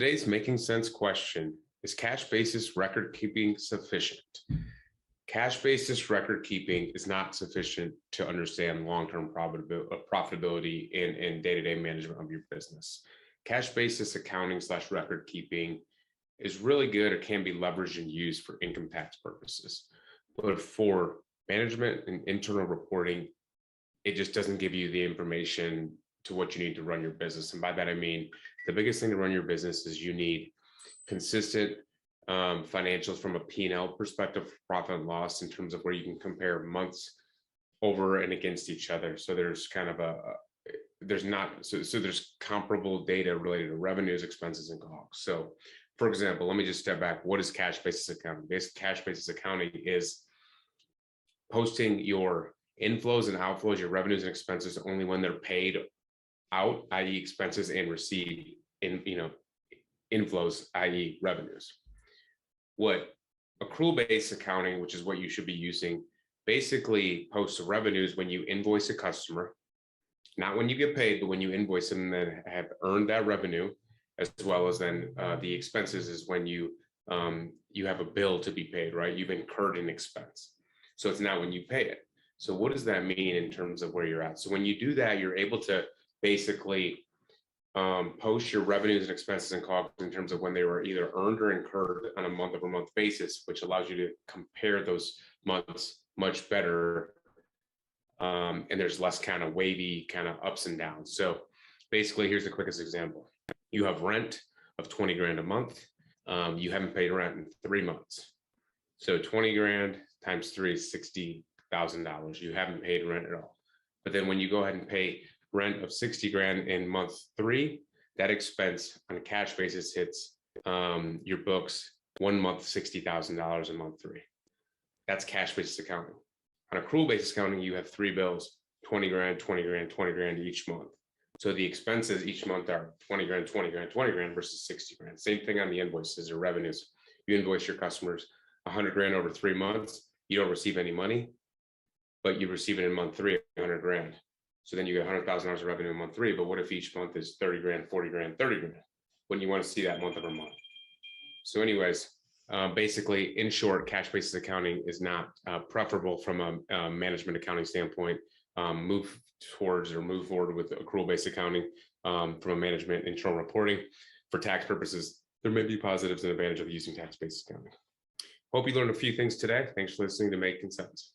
Today's making sense question is cash basis record keeping sufficient? Cash basis record keeping is not sufficient to understand long-term profitability and day-to-day management of your business. Cash basis accounting / record keeping is really good or can be leveraged and used for income tax purposes. But for management and internal reporting, it just doesn't give you the information to what you need to run your business. And by that, I mean, the biggest thing to run your business is you need consistent financials from a P&L perspective, profit and loss, in terms of where you can compare months over and against each other. So there's kind of there's comparable data related to revenues, expenses, and costs. So for example, let me just step back. What is cash basis accounting? Cash basis accounting is posting your inflows and outflows, your revenues and expenses only when they're paid out, i.e. expenses, and received in, inflows, i.e. revenues. What accrual-based accounting, which is what you should be using, basically posts the revenues when you invoice a customer, not when you get paid, but when you invoice them and then have earned that revenue, as well as then the expenses is when you have a bill to be paid, right? You've incurred an expense. So it's not when you pay it. So what does that mean in terms of where you're at? So when you do that, you're able to basically post your revenues and expenses and costs in terms of when they were either earned or incurred on a month-over-month basis, which allows you to compare those months much better. And there's less kind of wavy kind of ups and downs. So basically, here's the quickest example. You have rent of 20 grand a month. You haven't paid rent in 3 months. So 20 grand times 3 is $60,000. You haven't paid rent at all. But then when you go ahead and pay rent of 60 grand in month 3, that expense on a cash basis hits your books 1 month, $60,000 in month 3. That's cash basis accounting. On accrual basis accounting, you have 3 bills, 20 grand, 20 grand, 20 grand each month. So the expenses each month are 20 grand, 20 grand, 20 grand versus 60 grand. Same thing on the invoices or revenues. You invoice your customers 100 grand over 3 months. You don't receive any money, but you receive it in month 3, 100 grand. So then you get $100,000 of revenue in month 3. But what if each month is 30 grand, 40 grand, 30 grand? Wouldn't you want to see that month over month? So anyways, basically, in short, cash basis accounting is not preferable from a management accounting standpoint. Move forward with accrual-based accounting from a management internal reporting. For tax purposes, there may be positives and advantages of using tax-based accounting. Hope you learned a few things today. Thanks for listening to Making Sense.